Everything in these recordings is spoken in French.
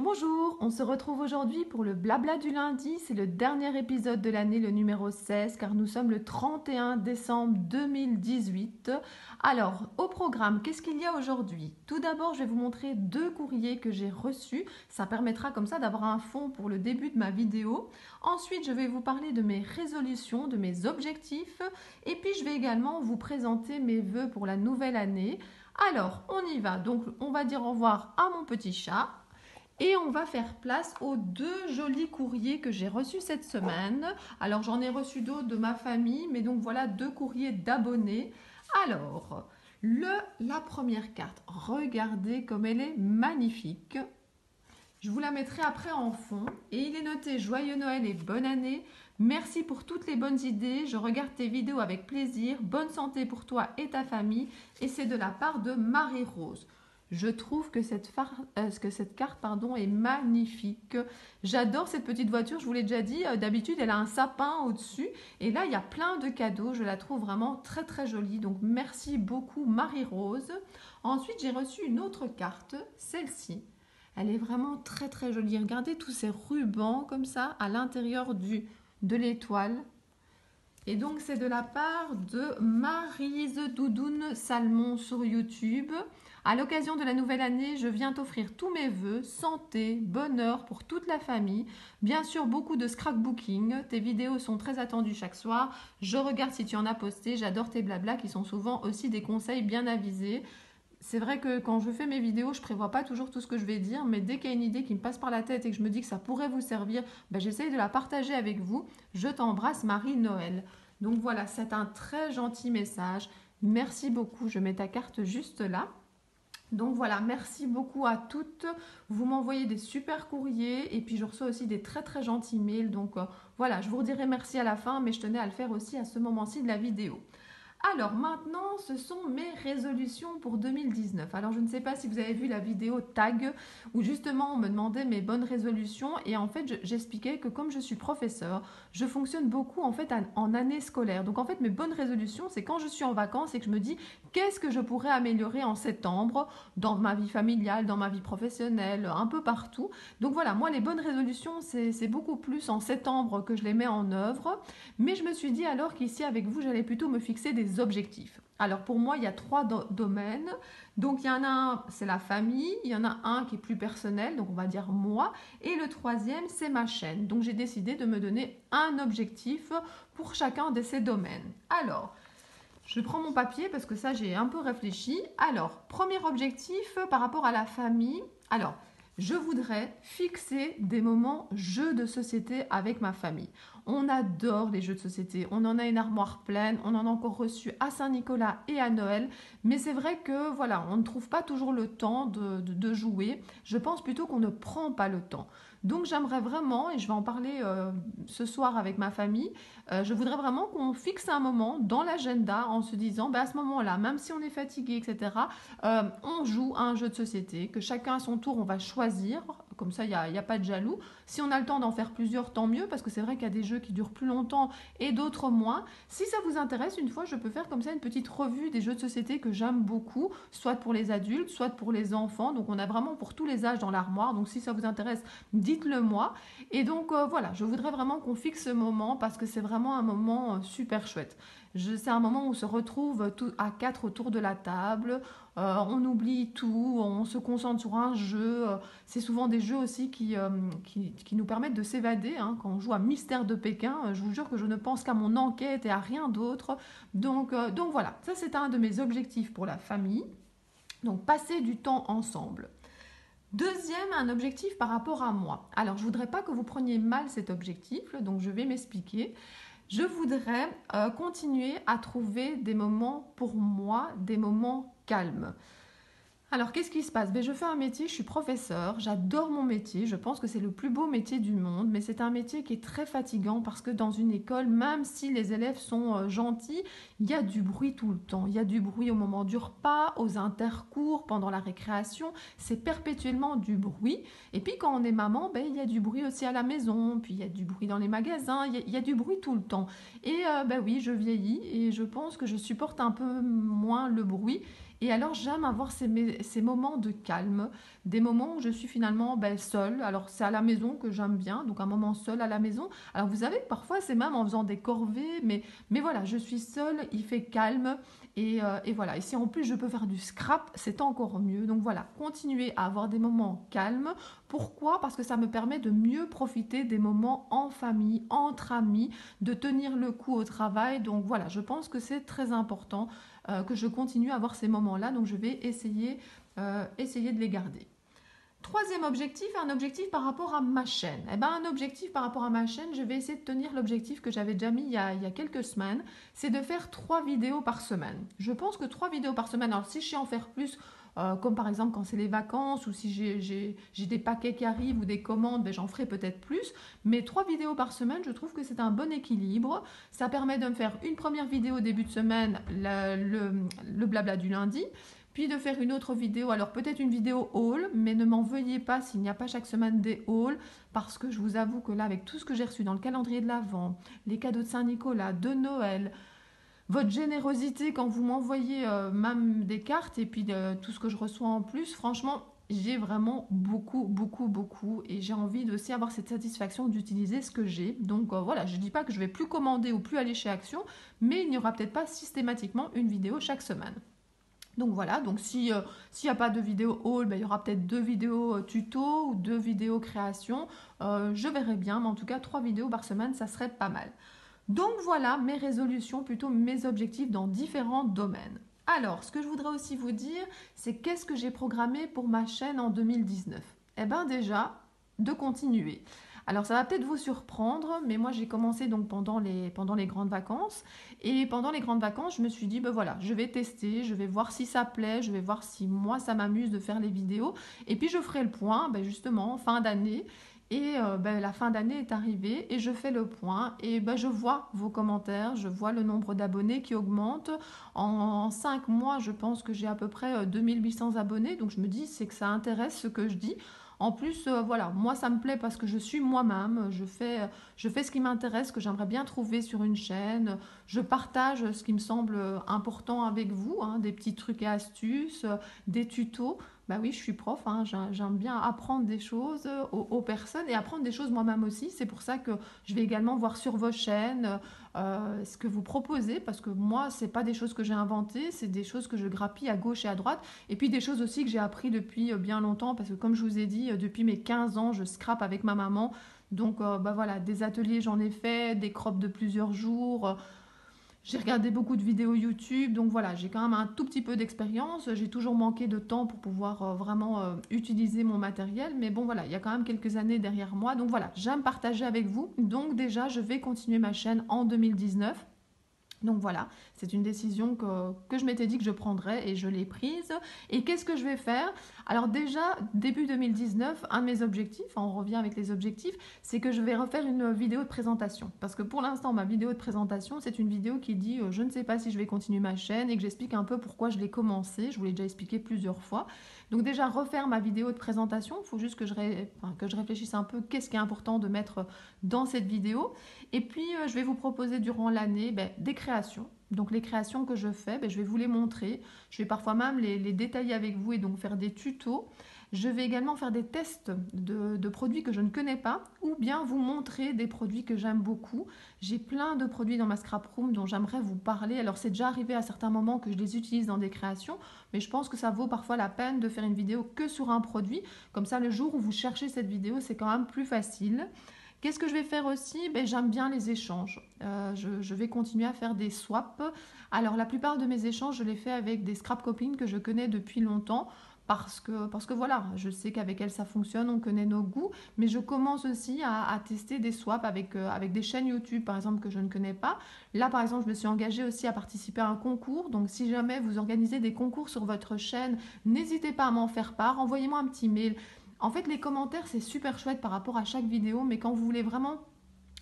Bonjour, bonjour, on se retrouve aujourd'hui pour le blabla du lundi, c'est le dernier épisode de l'année, le numéro 16, car nous sommes le 31 décembre 2018. Alors, au programme, qu'est-ce qu'il y a aujourd'hui? Tout d'abord, je vais vous montrer deux courriers que j'ai reçus, ça permettra comme ça d'avoir un fond pour le début de ma vidéo. Ensuite, je vais vous parler de mes résolutions, de mes objectifs, et puis je vais également vous présenter mes vœux pour la nouvelle année. Alors, on y va, donc on va dire au revoir à mon petit chat. Et on va faire place aux deux jolis courriers que j'ai reçus cette semaine. Alors j'en ai reçu d'autres de ma famille, mais donc voilà deux courriers d'abonnés. Alors, la première carte, regardez comme elle est magnifique. Je vous la mettrai après en fond. Et il est noté Joyeux Noël et bonne année. Merci pour toutes les bonnes idées. Je regarde tes vidéos avec plaisir. Bonne santé pour toi et ta famille. Et c'est de la part de Marie-Rose. Je trouve que cette carte est magnifique. J'adore cette petite voiture, je vous l'ai déjà dit. D'habitude, elle a un sapin au-dessus. Et là, il y a plein de cadeaux. Je la trouve vraiment très très jolie. Donc, merci beaucoup Marie-Rose. Ensuite, j'ai reçu une autre carte, celle-ci. Elle est vraiment très très jolie. Regardez tous ces rubans comme ça à l'intérieur de l'étoile. Et donc, c'est de la part de Maryse Doudoune Salmon sur YouTube. À l'occasion de la nouvelle année, je viens t'offrir tous mes vœux, santé, bonheur pour toute la famille. Bien sûr, beaucoup de scrapbooking. Tes vidéos sont très attendues chaque soir. Je regarde si tu en as posté. J'adore tes blablas qui sont souvent aussi des conseils bien avisés. C'est vrai que quand je fais mes vidéos, je ne prévois pas toujours tout ce que je vais dire, mais dès qu'il y a une idée qui me passe par la tête et que je me dis que ça pourrait vous servir, j'essaye de la partager avec vous. Je t'embrasse, Marie-Noël. Donc voilà, c'est un très gentil message. Merci beaucoup. Je mets ta carte juste là. Donc voilà, merci beaucoup à toutes. Vous m'envoyez des super courriers et puis je reçois aussi des très très gentils mails. Donc voilà, je vous redirai merci à la fin, mais je tenais à le faire aussi à ce moment-ci de la vidéo. Alors maintenant, ce sont mes résolutions pour 2019. Alors je ne sais pas si vous avez vu la vidéo tag où justement on me demandait mes bonnes résolutions et en fait j'expliquais que comme je suis professeur, je fonctionne beaucoup en fait en année scolaire. Donc en fait mes bonnes résolutions c'est quand je suis en vacances et que je me dis qu'est-ce que je pourrais améliorer en septembre dans ma vie familiale, dans ma vie professionnelle, un peu partout. Donc voilà, moi les bonnes résolutions c'est beaucoup plus en septembre que je les mets en œuvre. Mais je me suis dit alors qu'ici avec vous j'allais plutôt me fixer des objectifs. Alors pour moi, il y a trois domaines. Donc il y en a un, c'est la famille, il y en a un qui est plus personnel, donc on va dire moi, et le troisième, c'est ma chaîne. Donc j'ai décidé de me donner un objectif pour chacun de ces domaines. Alors, je prends mon papier parce que ça, j'ai un peu réfléchi. Alors, premier objectif par rapport à la famille. Alors, je voudrais fixer des moments jeux de société avec ma famille. On adore les jeux de société, on en a une armoire pleine, on en a encore reçu à Saint-Nicolas et à Noël, mais c'est vrai que voilà, on ne trouve pas toujours le temps de jouer. Je pense plutôt qu'on ne prend pas le temps. Donc j'aimerais vraiment, et je vais en parler ce soir avec ma famille, je voudrais vraiment qu'on fixe un moment dans l'agenda en se disant, à ce moment-là, même si on est fatigué, etc., on joue à un jeu de société, que chacun à son tour, on va choisir, comme ça il n'y a pas de jaloux. Si on a le temps d'en faire plusieurs, tant mieux, parce que c'est vrai qu'il y a des jeux qui durent plus longtemps et d'autres moins. Si ça vous intéresse, une fois, je peux faire comme ça une petite revue des jeux de société que j'aime beaucoup, soit pour les adultes, soit pour les enfants. Donc on a vraiment pour tous les âges dans l'armoire. Donc si ça vous intéresse, dites-le moi. Et donc voilà, je voudrais vraiment qu'on fixe ce moment parce que c'est vraiment un moment super chouette. C'est un moment où on se retrouve à quatre autour de la table, on oublie tout, on se concentre sur un jeu. C'est souvent des jeux aussi qui nous permettent de s'évader. Quand on joue à Mystère de Pékin, je vous jure que je ne pense qu'à mon enquête et à rien d'autre. Donc voilà, ça c'est un de mes objectifs pour la famille. Donc passer du temps ensemble. Deuxième, un objectif par rapport à moi. Alors, je ne voudrais pas que vous preniez mal cet objectif, donc je vais m'expliquer. Je voudrais continuer à trouver des moments pour moi, des moments calmes. Alors, qu'est-ce qui se passe? Je fais un métier, je suis professeur, j'adore mon métier, je pense que c'est le plus beau métier du monde, mais c'est un métier qui est très fatigant parce que dans une école, même si les élèves sont gentils, il y a du bruit tout le temps. Il y a du bruit au moment du repas, aux intercours, pendant la récréation, c'est perpétuellement du bruit. Et puis quand on est maman, il y a du bruit aussi à la maison, puis il y a du bruit dans les magasins, il y a du bruit tout le temps. Et oui, je vieillis et je pense que je supporte un peu moins le bruit. Et alors j'aime avoir ces moments de calme, des moments où je suis finalement seule. Alors c'est à la maison que j'aime bien, donc un moment seul à la maison. Alors vous savez, parfois c'est même en faisant des corvées, mais voilà, je suis seule, il fait calme. Et voilà, et si en plus je peux faire du scrap, c'est encore mieux. Donc voilà, continuer à avoir des moments calmes. Pourquoi? Parce que ça me permet de mieux profiter des moments en famille, entre amis, de tenir le coup au travail. Donc voilà, je pense que c'est très important que je continue à avoir ces moments-là. Donc je vais essayer de les garder. Troisième objectif, un objectif par rapport à ma chaîne. Eh ben, un objectif par rapport à ma chaîne, je vais essayer de tenir l'objectif que j'avais déjà mis il y a quelques semaines, c'est de faire 3 vidéos par semaine. Je pense que 3 vidéos par semaine, alors si je sais en faire plus, comme par exemple quand c'est les vacances ou si j'ai des paquets qui arrivent ou des commandes, ben j'en ferai peut-être plus. Mais 3 vidéos par semaine, je trouve que c'est un bon équilibre. Ça permet de me faire une première vidéo au début de semaine, le blabla du lundi, puis de faire une autre vidéo, alors peut-être une vidéo haul, mais ne m'en veuillez pas s'il n'y a pas chaque semaine des hauls, parce que je vous avoue que là, avec tout ce que j'ai reçu dans le calendrier de l'Avent, les cadeaux de Saint-Nicolas, de Noël, votre générosité quand vous m'envoyez même des cartes, et puis tout ce que je reçois en plus, franchement, j'ai vraiment beaucoup, et j'ai envie de aussi avoir cette satisfaction d'utiliser ce que j'ai. Donc voilà, je ne dis pas que je vais plus commander ou plus aller chez Action, mais il n'y aura peut-être pas systématiquement une vidéo chaque semaine. Donc voilà, donc s'il n'y a pas de vidéo haul, ben, il y aura peut-être 2 vidéos tuto ou 2 vidéos création. Je verrai bien, mais en tout cas 3 vidéos par semaine, ça serait pas mal. Donc voilà mes résolutions, plutôt mes objectifs dans différents domaines. Alors, ce que je voudrais aussi vous dire, c'est qu'est-ce que j'ai programmé pour ma chaîne en 2019? Eh bien déjà, de continuer. Alors ça va peut-être vous surprendre, mais moi j'ai commencé donc pendant les grandes vacances. Et pendant les grandes vacances, je me suis dit, ben voilà, je vais tester, je vais voir si ça plaît, je vais voir si moi ça m'amuse de faire les vidéos. Et puis je ferai le point, ben justement, fin d'année. Et la fin d'année est arrivée et je fais le point et je vois vos commentaires, je vois le nombre d'abonnés qui augmente. En 5 mois, je pense que j'ai à peu près 2800 abonnés, donc je me dis c'est que ça intéresse ce que je dis. En plus, voilà, moi ça me plaît parce que je suis moi-même, je fais ce qui m'intéresse, que j'aimerais bien trouver sur une chaîne, je partage ce qui me semble important avec vous, hein, des petits trucs et astuces, des tutos. Bah oui, je suis prof, hein, j'aime bien apprendre des choses aux personnes et apprendre des choses moi-même aussi. C'est pour ça que je vais également voir sur vos chaînes ce que vous proposez, parce que moi, c'est pas des choses que j'ai inventées, c'est des choses que je grappille à gauche et à droite, et puis des choses aussi que j'ai appris depuis bien longtemps, parce que comme je vous ai dit, depuis mes 15 ans, je scrape avec ma maman. Donc voilà, des ateliers j'en ai fait, des crops de plusieurs jours. J'ai regardé beaucoup de vidéos YouTube, donc voilà, j'ai quand même un tout petit peu d'expérience. J'ai toujours manqué de temps pour pouvoir vraiment utiliser mon matériel, mais bon voilà, il y a quand même quelques années derrière moi. Donc voilà, j'aime partager avec vous. Donc déjà, je vais continuer ma chaîne en 2019. Donc voilà, c'est une décision que je m'étais dit que je prendrais et je l'ai prise. Et qu'est-ce que je vais faire? Alors déjà, début 2019, un de mes objectifs, on revient avec les objectifs, c'est que je vais refaire une vidéo de présentation. Parce que pour l'instant, ma vidéo de présentation, c'est une vidéo qui dit je ne sais pas si je vais continuer ma chaîne et que j'explique un peu pourquoi je l'ai commencé. Je vous l'ai déjà expliqué plusieurs fois. Donc déjà, refaire ma vidéo de présentation, il faut juste que je réfléchisse un peu qu'est-ce qui est important de mettre dans cette vidéo. Et puis, je vais vous proposer durant l'année des créations. Donc les créations que je fais, je vais vous les montrer. Je vais parfois même les détailler avec vous et donc faire des tutos. Je vais également faire des tests de produits que je ne connais pas ou bien vous montrer des produits que j'aime beaucoup. J'ai plein de produits dans ma scrap room dont j'aimerais vous parler. Alors c'est déjà arrivé à certains moments que je les utilise dans des créations, mais je pense que ça vaut parfois la peine de faire une vidéo que sur un produit. Comme ça, le jour où vous cherchez cette vidéo, c'est quand même plus facile. Qu'est-ce que je vais faire aussi? J'aime bien les échanges. Je vais continuer à faire des swaps. Alors la plupart de mes échanges, je les fais avec des scrap copines que je connais depuis longtemps. Parce que voilà, je sais qu'avec elles ça fonctionne, on connaît nos goûts, mais je commence aussi à tester des swaps avec des chaînes YouTube par exemple que je ne connais pas. Là par exemple, je me suis engagée aussi à participer à un concours, donc si jamais vous organisez des concours sur votre chaîne, n'hésitez pas à m'en faire part, envoyez-moi un petit mail. En fait, les commentaires, c'est super chouette par rapport à chaque vidéo, mais quand vous voulez vraiment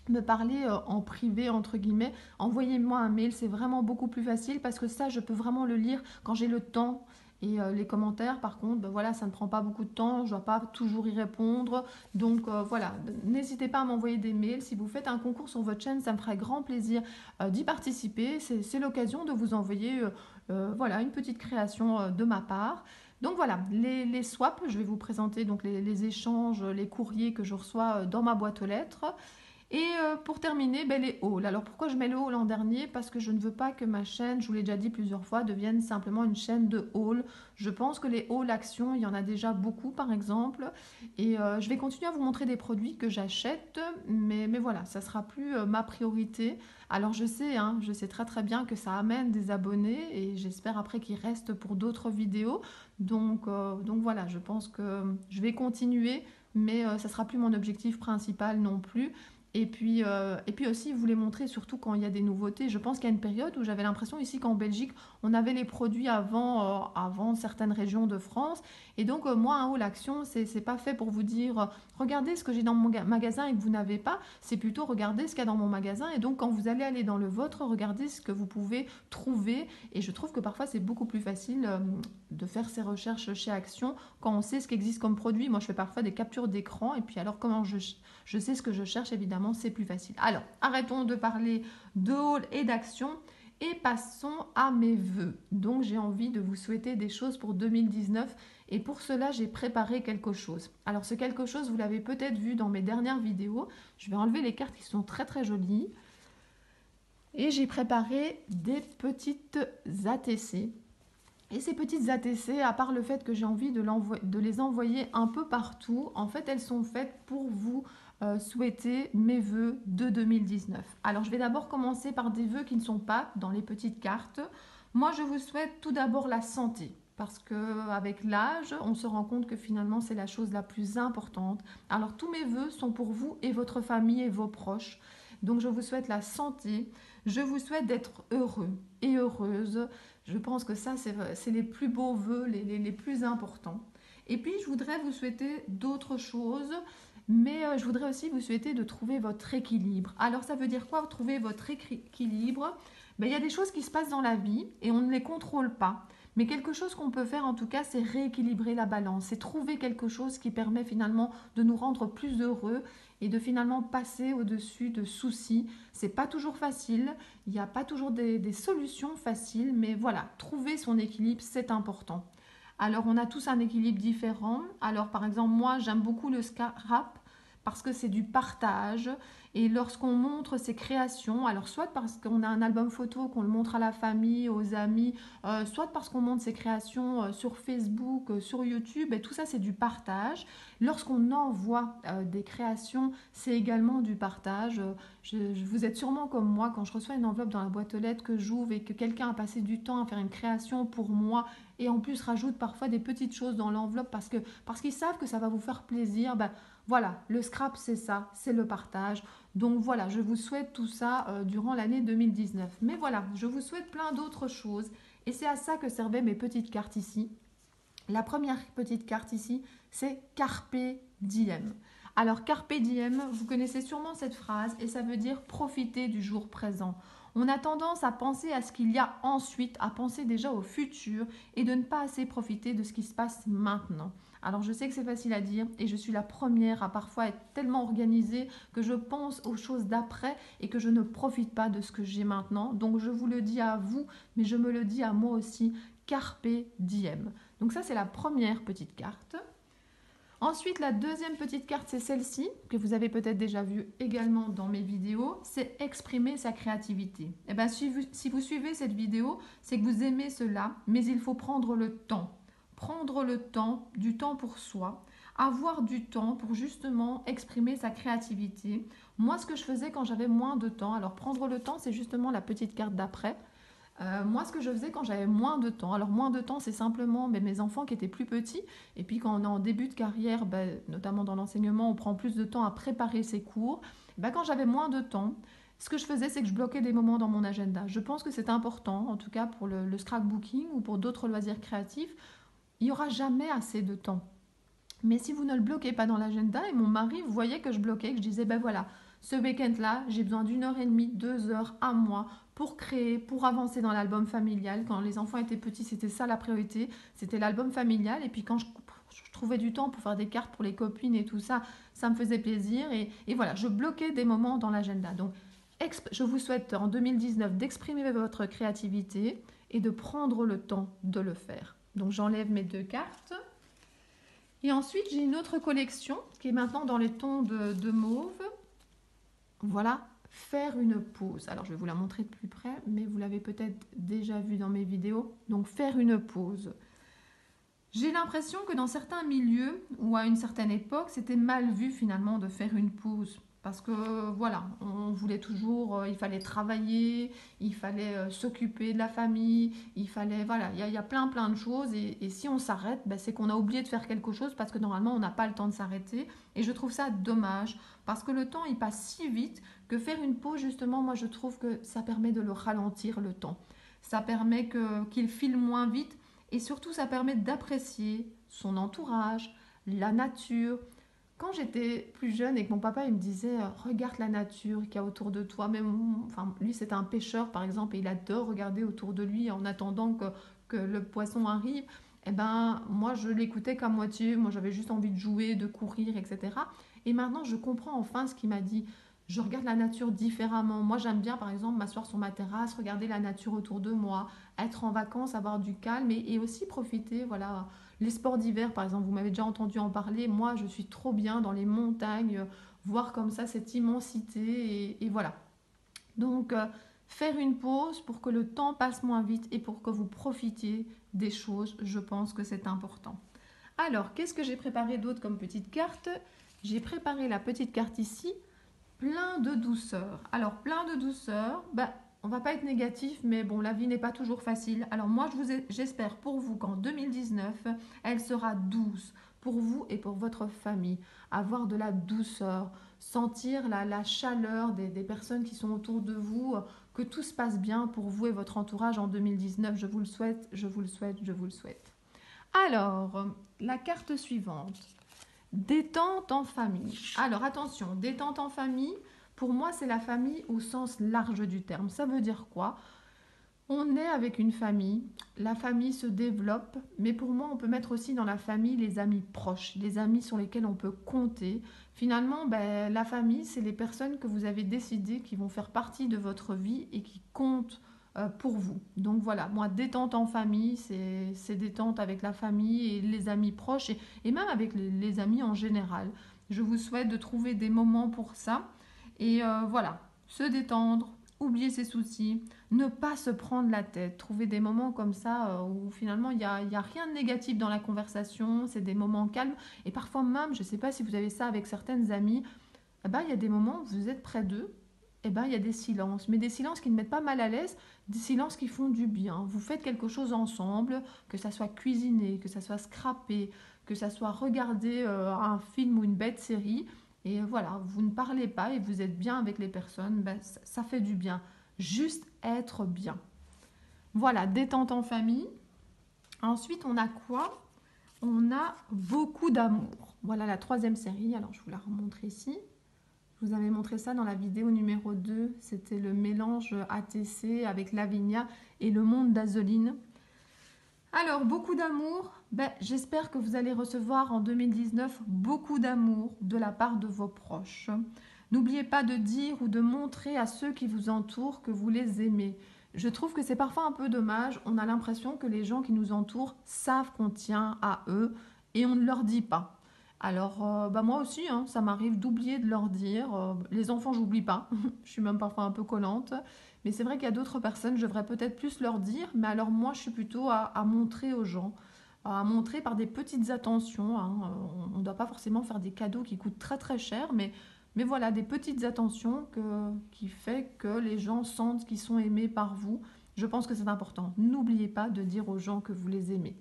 me parler en privé, entre guillemets, envoyez-moi un mail, c'est vraiment beaucoup plus facile parce que ça, je peux vraiment le lire quand j'ai le temps. Et les commentaires, par contre, voilà, ça ne prend pas beaucoup de temps, je ne dois pas toujours y répondre. Donc voilà, n'hésitez pas à m'envoyer des mails. Si vous faites un concours sur votre chaîne, ça me ferait grand plaisir d'y participer. C'est l'occasion de vous envoyer voilà, une petite création de ma part. Donc voilà, les swaps, je vais vous présenter donc les échanges, les courriers que je reçois dans ma boîte aux lettres. Et pour terminer, ben, les hauls. Alors pourquoi je mets le haul en dernier? Parce que je ne veux pas que ma chaîne, je vous l'ai déjà dit plusieurs fois, devienne simplement une chaîne de haul. Je pense que les hauls actions, il y en a déjà beaucoup par exemple. Et je vais continuer à vous montrer des produits que j'achète, mais voilà, ça sera plus ma priorité. Alors je sais, hein, je sais très très bien que ça amène des abonnés et j'espère après qu'ils restent pour d'autres vidéos. Donc voilà, je pense que je vais continuer, mais ça sera plus mon objectif principal non plus. Et puis aussi, vous les montrer surtout quand il y a des nouveautés. Je pense qu'il y a une période où j'avais l'impression ici qu'en Belgique, on avait les produits avant certaines régions de France. Et donc, moi, un haul action, c'est pas fait pour vous dire regardez ce que j'ai dans mon magasin et que vous n'avez pas. C'est plutôt regardez ce qu'il y a dans mon magasin. Et donc, quand vous allez aller dans le vôtre, regardez ce que vous pouvez trouver. Et je trouve que parfois, c'est beaucoup plus facile de faire ces recherches chez Action quand on sait ce qui existe comme produit. Moi, je fais parfois des captures d'écran. Et puis, alors, comment je sais ce que je cherche, évidemment, c'est plus facile. Alors, arrêtons de parler de haul et d'action et passons à mes vœux. Donc, j'ai envie de vous souhaiter des choses pour 2019 et pour cela, j'ai préparé quelque chose. Alors, ce quelque chose, vous l'avez peut-être vu dans mes dernières vidéos. Je vais enlever les cartes qui sont très très jolies. Et j'ai préparé des petites ATC. Et ces petites ATC, à part le fait que j'ai envie de les envoyer un peu partout, en fait, elles sont faites pour vous souhaiter mes vœux de 2019. Alors, je vais d'abord commencer par des vœux qui ne sont pas dans les petites cartes. Moi, je vous souhaite tout d'abord la santé. Parce qu'avec l'âge, on se rend compte que finalement, c'est la chose la plus importante. Alors, tous mes vœux sont pour vous et votre famille et vos proches. Donc, je vous souhaite la santé. Je vous souhaite d'être heureux et heureuse. Je pense que ça, c'est les plus beaux vœux, les plus importants. Et puis, je voudrais vous souhaiter d'autres choses, mais je voudrais aussi vous souhaiter de trouver votre équilibre. Alors, ça veut dire quoi, trouver votre équilibre? Ben, il y a des choses qui se passent dans la vie et on ne les contrôle pas. Mais quelque chose qu'on peut faire en tout cas, c'est rééquilibrer la balance. C'est trouver quelque chose qui permet finalement de nous rendre plus heureux et de finalement passer au-dessus de soucis. C'est pas toujours facile, il n'y a pas toujours des solutions faciles, mais voilà, trouver son équilibre, c'est important. Alors, on a tous un équilibre différent. Alors, par exemple, moi, j'aime beaucoup le scrap parce que c'est du partage. Et lorsqu'on montre ses créations, alors soit parce qu'on a un album photo, qu'on le montre à la famille, aux amis, soit parce qu'on montre ses créations sur Facebook, sur YouTube, et tout ça, c'est du partage. Lorsqu'on envoie des créations, c'est également du partage. Vous êtes sûrement comme moi, quand je reçois une enveloppe dans la boîte aux lettres que j'ouvre et que quelqu'un a passé du temps à faire une création pour moi et en plus rajoute parfois des petites choses dans l'enveloppe parce qu'ils savent que ça va vous faire plaisir, ben, voilà, le scrap c'est ça, c'est le partage. Donc voilà, je vous souhaite tout ça durant l'année 2019. Mais voilà, je vous souhaite plein d'autres choses et c'est à ça que servaient mes petites cartes ici. La première petite carte ici, c'est Carpe Diem. Alors Carpe Diem, vous connaissez sûrement cette phrase et ça veut dire profiter du jour présent. On a tendance à penser à ce qu'il y a ensuite, à penser déjà au futur et de ne pas assez profiter de ce qui se passe maintenant. Alors je sais que c'est facile à dire et je suis la première à parfois être tellement organisée que je pense aux choses d'après et que je ne profite pas de ce que j'ai maintenant. Donc je vous le dis à vous, mais je me le dis à moi aussi, Carpe Diem. Donc ça c'est la première petite carte. Ensuite, la deuxième petite carte, c'est celle-ci, que vous avez peut-être déjà vue également dans mes vidéos, c'est exprimer sa créativité. Et bien, si vous suivez cette vidéo, c'est que vous aimez cela, mais il faut prendre le temps. Prendre le temps, du temps pour soi, avoir du temps pour justement exprimer sa créativité. Moi, ce que je faisais quand j'avais moins de temps, alors prendre le temps, c'est justement la petite carte d'après. Moi, ce que je faisais quand j'avais moins de temps, alors moins de temps, c'est simplement mes enfants qui étaient plus petits, et puis quand on est en début de carrière, notamment dans l'enseignement, on prend plus de temps à préparer ses cours. Quand j'avais moins de temps, ce que je faisais, c'est que je bloquais des moments dans mon agenda. Je pense que c'est important, en tout cas pour le scrapbooking ou pour d'autres loisirs créatifs, il n'y aura jamais assez de temps. Mais si vous ne le bloquez pas dans l'agenda, et mon mari voyait que je bloquais, que je disais, voilà, ce week-end-là, j'ai besoin d'1 heure et demie, 2 heures, un mois pour créer, pour avancer dans l'album familial. Quand les enfants étaient petits, c'était ça la priorité, c'était l'album familial. Et puis quand je trouvais du temps pour faire des cartes pour les copines et tout ça, ça me faisait plaisir. Et voilà, je bloquais des moments dans l'agenda. Donc, je vous souhaite en 2019 d'exprimer votre créativité et de prendre le temps de le faire. Donc j'enlève mes 2 cartes. Et ensuite, j'ai une autre collection qui est maintenant dans les tons de mauve. Voilà, faire une pause. Alors, je vais vous la montrer de plus près, mais vous l'avez peut-être déjà vu dans mes vidéos. Donc, faire une pause. J'ai l'impression que dans certains milieux ou à une certaine époque, c'était mal vu finalement de faire une pause. Parce que voilà, on voulait toujours, il fallait travailler, il fallait s'occuper de la famille, il fallait, voilà, il y a plein de choses. Et si on s'arrête, ben, c'est qu'on a oublié de faire quelque chose parce que normalement, on n'a pas le temps de s'arrêter. Et je trouve ça dommage parce que le temps, il passe si vite que faire une pause, justement, moi, je trouve que ça permet de le ralentir le temps. Ça permet qu'il file moins vite. Et surtout, ça permet d'apprécier son entourage, la nature. Quand j'étais plus jeune et que mon papa il me disait regarde la nature qu'il y a autour de toi, même, enfin, lui c'était un pêcheur par exemple et il adore regarder autour de lui en attendant que le poisson arrive, et ben moi je l'écoutais qu'à moitié, moi j'avais juste envie de jouer, de courir, etc. Et maintenant je comprends enfin ce qu'il m'a dit. Je regarde la nature différemment. Moi j'aime bien par exemple m'asseoir sur ma terrasse, regarder la nature autour de moi, être en vacances, avoir du calme et aussi profiter, voilà. Les sports d'hiver, par exemple, vous m'avez déjà entendu en parler. Moi, je suis trop bien dans les montagnes, voir comme ça cette immensité. Et voilà. Donc, faire une pause pour que le temps passe moins vite et pour que vous profitiez des choses, je pense que c'est important. Alors, qu'est-ce que j'ai préparé d'autre comme petite carte? J'ai préparé la petite carte ici, plein de douceur. Alors, plein de douceur, bah, on va pas être négatif, mais bon, la vie n'est pas toujours facile. Alors moi, j'espère pour vous qu'en 2019, elle sera douce pour vous et pour votre famille. Avoir de la douceur, sentir la chaleur des personnes qui sont autour de vous, que tout se passe bien pour vous et votre entourage en 2019. Je vous le souhaite, je vous le souhaite, je vous le souhaite. Alors, la carte suivante. Détente en famille. Alors attention, détente en famille, pour moi c'est la famille au sens large du terme. Ça veut dire quoi? On est avec une famille, la famille se développe, mais pour moi on peut mettre aussi dans la famille les amis proches, les amis sur lesquels on peut compter. Finalement, ben, la famille, c'est les personnes que vous avez décidé qui vont faire partie de votre vie et qui comptent pour vous. Donc voilà, moi, détente en famille, c'est détente avec la famille et les amis proches et même avec les amis en général. Je vous souhaite de trouver des moments pour ça et voilà, se détendre, oublier ses soucis, ne pas se prendre la tête, trouver des moments comme ça où finalement il y a rien de négatif dans la conversation, c'est des moments calmes et parfois même, je ne sais pas si vous avez ça avec certaines amies, eh ben, il y a des moments où vous êtes près d'eux, eh ben, il y a des silences, mais des silences qui ne mettent pas mal à l'aise, des silences qui font du bien. Vous faites quelque chose ensemble, que ça soit cuisiner, que ça soit scraper, que ça soit regarder un film ou une bête série, et voilà, vous ne parlez pas et vous êtes bien avec les personnes, ben, ça fait du bien. Juste être bien. Voilà, détente en famille. Ensuite, on a quoi? On a beaucoup d'amour. Voilà la troisième série. Alors, je vous la remontre ici. Je vous avais montré ça dans la vidéo numéro 2. C'était le mélange ATC avec Lavinia et le monde d'Azeline. Alors, beaucoup d'amour. Ben, j'espère que vous allez recevoir en 2019 beaucoup d'amour de la part de vos proches. N'oubliez pas de dire ou de montrer à ceux qui vous entourent que vous les aimez. Je trouve que c'est parfois un peu dommage. On a l'impression que les gens qui nous entourent savent qu'on tient à eux et on ne leur dit pas. Alors, bah moi aussi, hein, ça m'arrive d'oublier de leur dire. Les enfants, j'oublie pas. Je suis même parfois un peu collante. Mais c'est vrai qu'il y a d'autres personnes, je devrais peut-être plus leur dire. Mais alors moi, je suis plutôt à montrer aux gens. À montrer par des petites attentions. Hein. On ne doit pas forcément faire des cadeaux qui coûtent très très cher. Mais voilà, des petites attentions qui fait que les gens sentent qu'ils sont aimés par vous. Je pense que c'est important. N'oubliez pas de dire aux gens que vous les aimez.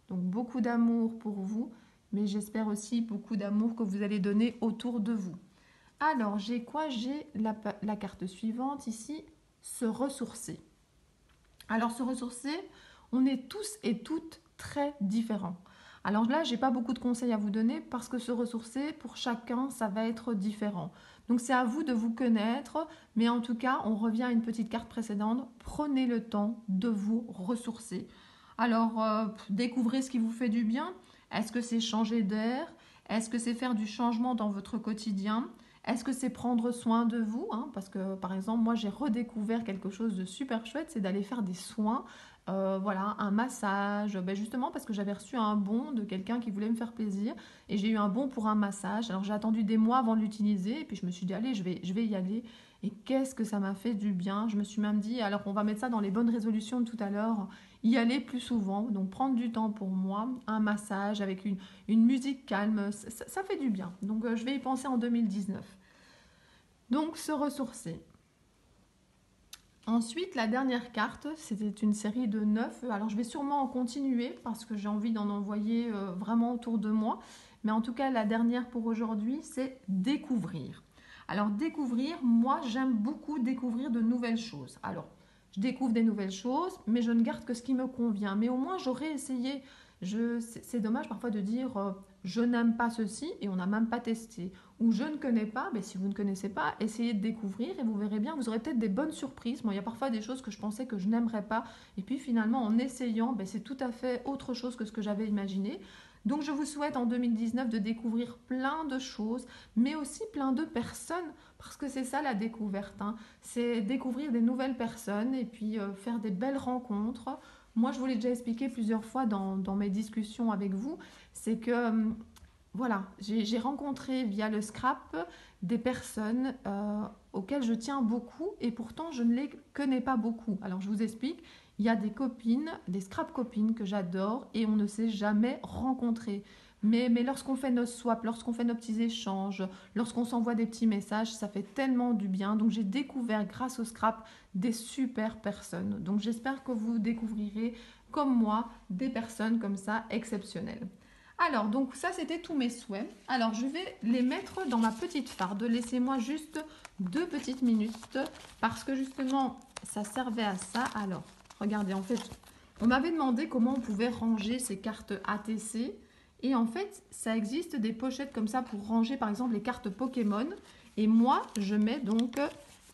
Donc beaucoup d'amour pour vous, mais j'espère aussi beaucoup d'amour que vous allez donner autour de vous. Alors, j'ai quoi? J'ai la carte suivante ici, se ressourcer. Alors, se ressourcer, on est tous et toutes très différents. Alors là, je n'ai pas beaucoup de conseils à vous donner parce que se ressourcer, pour chacun, ça va être différent. Donc c'est à vous de vous connaître, mais en tout cas, on revient à une petite carte précédente. Prenez le temps de vous ressourcer. Alors, découvrez ce qui vous fait du bien. Est-ce que c'est changer d'air? Est-ce que c'est faire du changement dans votre quotidien? Est-ce que c'est prendre soin de vous, hein? Parce que par exemple, moi j'ai redécouvert quelque chose de super chouette, c'est d'aller faire des soins, voilà, un massage, ben justement parce que j'avais reçu un bon de quelqu'un qui voulait me faire plaisir et j'ai eu un bon pour un massage. Alors j'ai attendu des mois avant de l'utiliser et puis je me suis dit, allez, je vais y aller. Et qu'est-ce que ça m'a fait du bien. Je me suis même dit, alors on va mettre ça dans les bonnes résolutions de tout à l'heure, y aller plus souvent, donc prendre du temps pour moi, un massage avec une musique calme, ça fait du bien. Donc je vais y penser en 2019. Donc se ressourcer. Ensuite, la dernière carte, c'était une série de 9. Alors je vais sûrement en continuer parce que j'ai envie d'en envoyer vraiment autour de moi. Mais en tout cas, la dernière pour aujourd'hui, c'est découvrir. Alors découvrir, moi j'aime beaucoup découvrir de nouvelles choses. Alors je découvre des nouvelles choses, mais je ne garde que ce qui me convient. Mais au moins j'aurais essayé. C'est dommage parfois de dire je n'aime pas ceci et on n'a même pas testé. Ou je ne connais pas, mais si vous ne connaissez pas, essayez de découvrir et vous verrez bien, vous aurez peut-être des bonnes surprises. Moi, il y a parfois des choses que je pensais que je n'aimerais pas. Et puis finalement, en essayant, c'est tout à fait autre chose que ce que j'avais imaginé. Donc je vous souhaite en 2019 de découvrir plein de choses, mais aussi plein de personnes, parce que c'est ça la découverte, hein. C'est découvrir des nouvelles personnes et puis faire des belles rencontres. Moi, je vous l'ai déjà expliqué plusieurs fois dans mes discussions avec vous, c'est que voilà, j'ai rencontré via le scrap des personnes auxquelles je tiens beaucoup et pourtant je ne les connais pas beaucoup. Alors je vous explique, il y a des copines, des scrap copines que j'adore et on ne s'est jamais rencontrées. Mais lorsqu'on fait nos swaps, lorsqu'on fait nos petits échanges, lorsqu'on s'envoie des petits messages, ça fait tellement du bien. Donc j'ai découvert grâce au scrap des super personnes. Donc j'espère que vous découvrirez comme moi des personnes comme ça exceptionnelles. Alors, donc ça, c'était tous mes souhaits. Alors, je vais les mettre dans ma petite farde. Laissez-moi juste 2 petites minutes parce que justement, ça servait à ça. Alors, regardez, en fait, on m'avait demandé comment on pouvait ranger ces cartes ATC. Et en fait, ça existe des pochettes comme ça pour ranger, par exemple, les cartes Pokémon. Et moi, je mets donc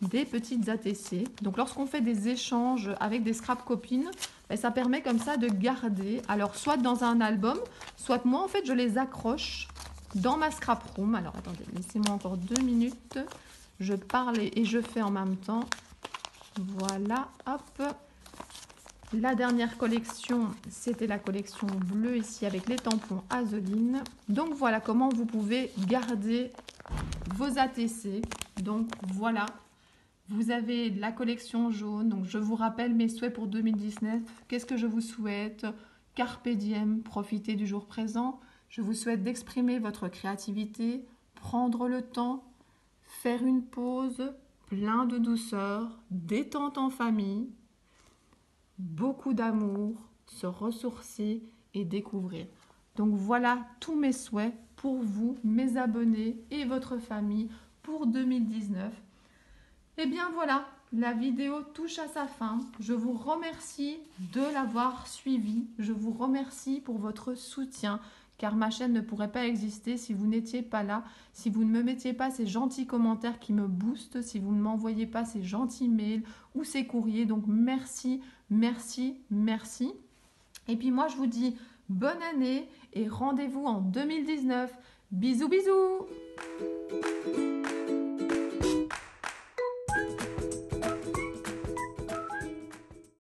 des petites ATC. Donc, lorsqu'on fait des échanges avec des scrap copines, ça permet comme ça de garder, alors soit dans un album, soit moi en fait je les accroche dans ma scrap room. Alors attendez, laissez-moi encore 2 minutes. Je parle et je fais en même temps. Voilà, hop. La dernière collection, c'était la collection bleue ici avec les tampons Azoline. Donc voilà comment vous pouvez garder vos ATC. Donc voilà. Vous avez la collection jaune, donc je vous rappelle mes souhaits pour 2019. Qu'est-ce que je vous souhaite? Carpe diem, profitez du jour présent. Je vous souhaite d'exprimer votre créativité, prendre le temps, faire une pause, plein de douceur, détente en famille, beaucoup d'amour, se ressourcer et découvrir. Donc voilà tous mes souhaits pour vous, mes abonnés et votre famille pour 2019. Et bien voilà, la vidéo touche à sa fin. Je vous remercie de l'avoir suivi. Je vous remercie pour votre soutien, car ma chaîne ne pourrait pas exister si vous n'étiez pas là, si vous ne me mettiez pas ces gentils commentaires qui me boostent, si vous ne m'envoyez pas ces gentils mails ou ces courriers. Donc merci, merci, merci. Et puis moi, je vous dis bonne année et rendez-vous en 2019. Bisous, bisous!